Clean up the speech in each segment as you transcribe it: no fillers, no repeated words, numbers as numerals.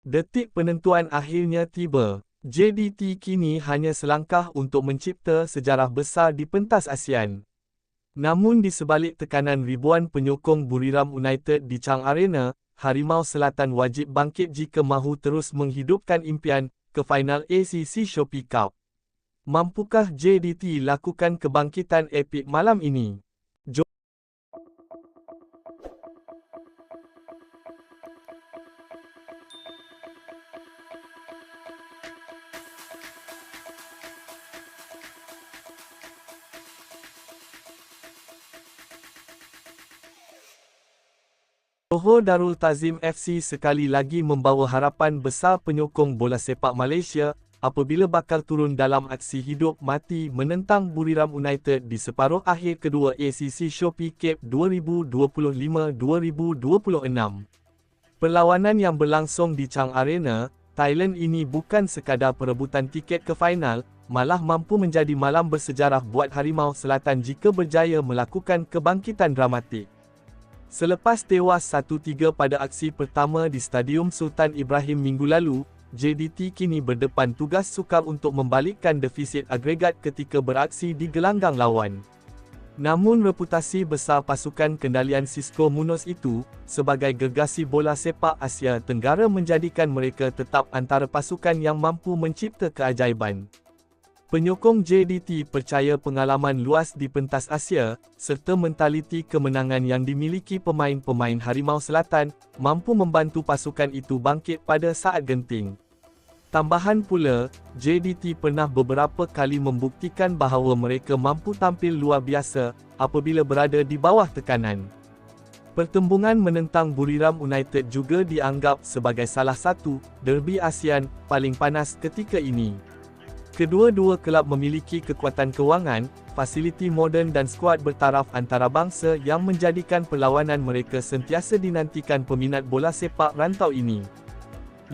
Detik penentuan akhirnya tiba. JDT kini hanya selangkah untuk mencipta sejarah besar di pentas ASEAN. Namun di sebalik tekanan ribuan penyokong Buriram United di Chang Arena, Harimau Selatan wajib bangkit jika mahu terus menghidupkan impian ke final ACC Shopee Cup. Mampukah JDT lakukan kebangkitan epik malam ini? Johor Darul Ta'zim FC sekali lagi membawa harapan besar penyokong bola sepak Malaysia apabila bakal turun dalam aksi hidup mati menentang Buriram United di separuh akhir kedua ACC Shopee Cup 2025-2026. Perlawanan yang berlangsung di Chang Arena, Thailand ini bukan sekadar perebutan tiket ke final, malah mampu menjadi malam bersejarah buat Harimau Selatan jika berjaya melakukan kebangkitan dramatik. Selepas tewas 1-3 pada aksi pertama di Stadium Sultan Ibrahim minggu lalu, JDT kini berdepan tugas sukar untuk membalikkan defisit agregat ketika beraksi di gelanggang lawan. Namun reputasi besar pasukan kendalian Xisco Munoz itu, sebagai gergasi bola sepak Asia Tenggara menjadikan mereka tetap antara pasukan yang mampu mencipta keajaiban. Penyokong JDT percaya pengalaman luas di pentas Asia, serta mentaliti kemenangan yang dimiliki pemain-pemain Harimau Selatan, mampu membantu pasukan itu bangkit pada saat genting. Tambahan pula, JDT pernah beberapa kali membuktikan bahawa mereka mampu tampil luar biasa apabila berada di bawah tekanan. Pertembungan menentang Buriram United juga dianggap sebagai salah satu derby ASEAN paling panas ketika ini. Kedua-dua kelab memiliki kekuatan kewangan, fasiliti moden dan skuad bertaraf antarabangsa yang menjadikan perlawanan mereka sentiasa dinantikan peminat bola sepak rantau ini.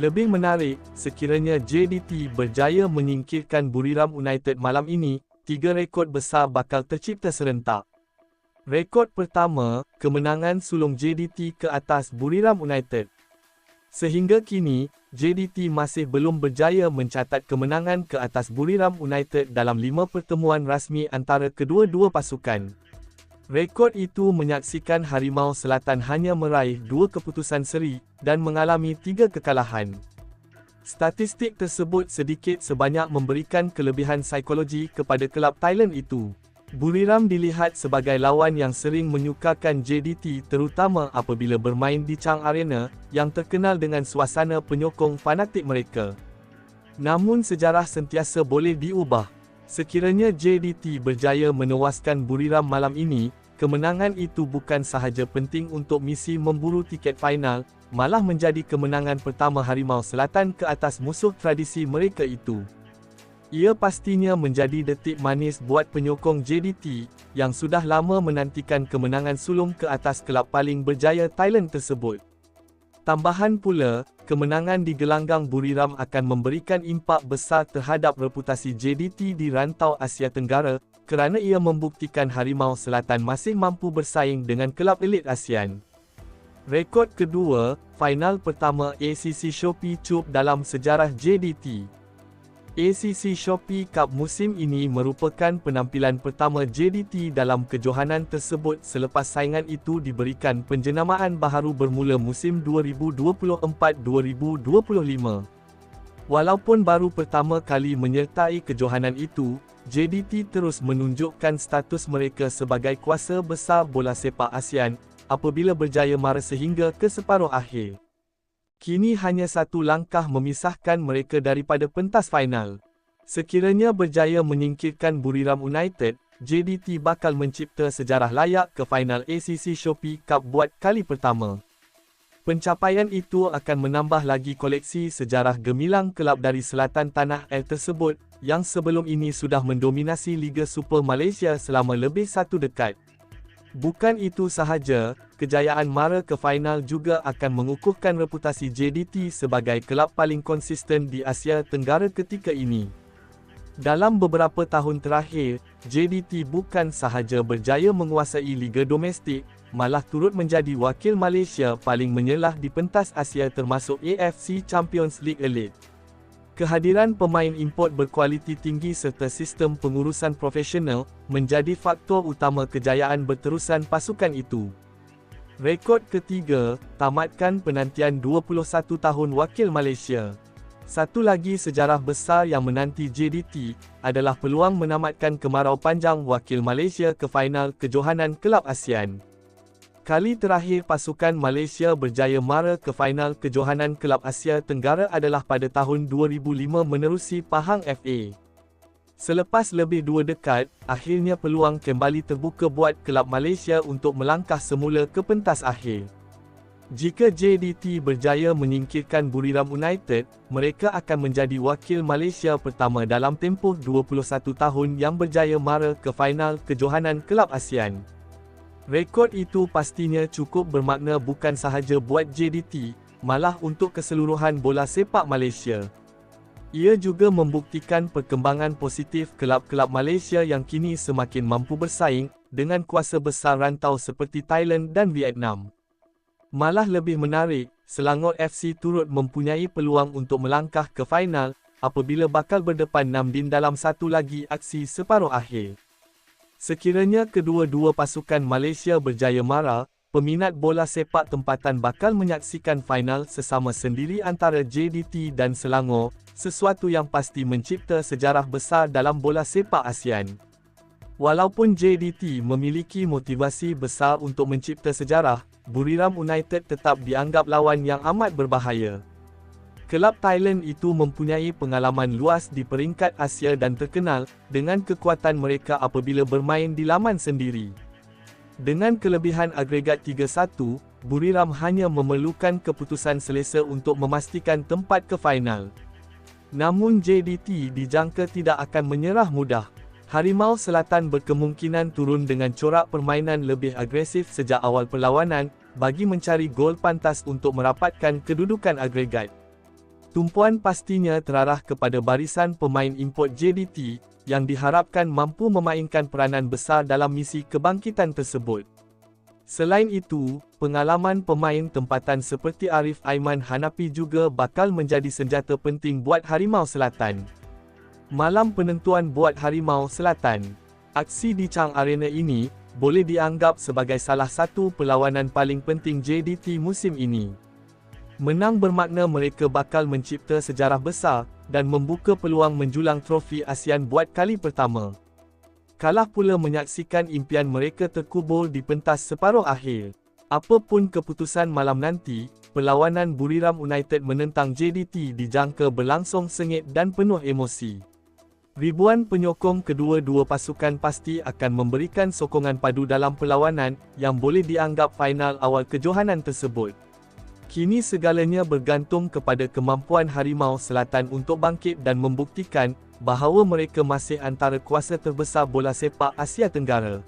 Lebih menarik, sekiranya JDT berjaya menyingkirkan Buriram United malam ini, 3 rekod besar bakal tercipta serentak. Rekod pertama, kemenangan sulung JDT ke atas Buriram United. Sehingga kini, JDT masih belum berjaya mencatat kemenangan ke atas Buriram United dalam 5 pertemuan rasmi antara kedua-dua pasukan. Rekod itu menyaksikan Harimau Selatan hanya meraih 2 keputusan seri dan mengalami 3 kekalahan. Statistik tersebut sedikit sebanyak memberikan kelebihan psikologi kepada kelab Thailand itu. Buriram dilihat sebagai lawan yang sering menyukarkan JDT terutama apabila bermain di Chang Arena, yang terkenal dengan suasana penyokong fanatik mereka. Namun sejarah sentiasa boleh diubah. Sekiranya JDT berjaya menewaskan Buriram malam ini, kemenangan itu bukan sahaja penting untuk misi memburu tiket final, malah menjadi kemenangan pertama Harimau Selatan ke atas musuh tradisi mereka itu. Ia pastinya menjadi detik manis buat penyokong JDT, yang sudah lama menantikan kemenangan sulung ke atas kelab paling berjaya Thailand tersebut. Tambahan pula, kemenangan di gelanggang Buriram akan memberikan impak besar terhadap reputasi JDT di rantau Asia Tenggara, kerana ia membuktikan Harimau Selatan masih mampu bersaing dengan kelab elit ASEAN. Rekod kedua, final pertama ACC Shopee Cup dalam sejarah JDT. ACC Shopee Cup musim ini merupakan penampilan pertama JDT dalam kejohanan tersebut selepas saingan itu diberikan penjenamaan baharu bermula musim 2024-2025. Walaupun baru pertama kali menyertai kejohanan itu, JDT terus menunjukkan status mereka sebagai kuasa besar bola sepak ASEAN apabila berjaya mara sehingga ke separuh akhir. Kini hanya satu langkah memisahkan mereka daripada pentas final. Sekiranya berjaya menyingkirkan Buriram United, JDT bakal mencipta sejarah layak ke final ACC Shopee Cup buat kali pertama. Pencapaian itu akan menambah lagi koleksi sejarah gemilang kelab dari selatan tanah air tersebut, yang sebelum ini sudah mendominasi Liga Super Malaysia selama lebih 1 dekad. Bukan itu sahaja, kejayaan mara ke final juga akan mengukuhkan reputasi JDT sebagai kelab paling konsisten di Asia Tenggara ketika ini. Dalam beberapa tahun terakhir, JDT bukan sahaja berjaya menguasai liga domestik, malah turut menjadi wakil Malaysia paling menyelah di pentas Asia termasuk AFC Champions League Elite. Kehadiran pemain import berkualiti tinggi serta sistem pengurusan profesional menjadi faktor utama kejayaan berterusan pasukan itu. Rekod ketiga, tamatkan penantian 21 tahun wakil Malaysia. Satu lagi sejarah besar yang menanti JDT adalah peluang menamatkan kemarau panjang wakil Malaysia ke final kejohanan Kelab ASEAN. Kali terakhir pasukan Malaysia berjaya mara ke final kejohanan Kelab Asia Tenggara adalah pada tahun 2005 menerusi Pahang FA. Selepas lebih 2 dekad, akhirnya peluang kembali terbuka buat kelab Malaysia untuk melangkah semula ke pentas akhir. Jika JDT berjaya menyingkirkan Buriram United, mereka akan menjadi wakil Malaysia pertama dalam tempoh 21 tahun yang berjaya mara ke final kejohanan Kelab ASEAN. Rekod itu pastinya cukup bermakna bukan sahaja buat JDT, malah untuk keseluruhan bola sepak Malaysia. Ia juga membuktikan perkembangan positif kelab-kelab Malaysia yang kini semakin mampu bersaing dengan kuasa besar rantau seperti Thailand dan Vietnam. Malah lebih menarik, Selangor FC turut mempunyai peluang untuk melangkah ke final apabila bakal berdepan Namdin dalam satu lagi aksi separuh akhir. Sekiranya kedua-dua pasukan Malaysia berjaya mara, peminat bola sepak tempatan bakal menyaksikan final sesama sendiri antara JDT dan Selangor, sesuatu yang pasti mencipta sejarah besar dalam bola sepak ASEAN. Walaupun JDT memiliki motivasi besar untuk mencipta sejarah, Buriram United tetap dianggap lawan yang amat berbahaya. Kelab Thailand itu mempunyai pengalaman luas di peringkat Asia dan terkenal dengan kekuatan mereka apabila bermain di laman sendiri. Dengan kelebihan agregat 3-1, Buriram hanya memerlukan keputusan selesa untuk memastikan tempat ke final. Namun JDT dijangka tidak akan menyerah mudah. Harimau Selatan berkemungkinan turun dengan corak permainan lebih agresif sejak awal perlawanan, bagi mencari gol pantas untuk merapatkan kedudukan agregat. Tumpuan pastinya terarah kepada barisan pemain import JDT, yang diharapkan mampu memainkan peranan besar dalam misi kebangkitan tersebut. Selain itu, pengalaman pemain tempatan seperti Arif Aiman Hanapi juga bakal menjadi senjata penting buat Harimau Selatan. Malam penentuan buat Harimau Selatan. Aksi di Chang Arena ini boleh dianggap sebagai salah satu perlawanan paling penting JDT musim ini. Menang bermakna mereka bakal mencipta sejarah besar dan membuka peluang menjulang trofi ASEAN buat kali pertama. Kalah pula menyaksikan impian mereka terkubur di pentas separuh akhir. Apapun keputusan malam nanti, perlawanan Buriram United menentang JDT dijangka berlangsung sengit dan penuh emosi. Ribuan penyokong kedua-dua pasukan pasti akan memberikan sokongan padu dalam perlawanan yang boleh dianggap final awal kejohanan tersebut. Kini segalanya bergantung kepada kemampuan Harimau Selatan untuk bangkit dan membuktikan bahawa mereka masih antara kuasa terbesar bola sepak Asia Tenggara.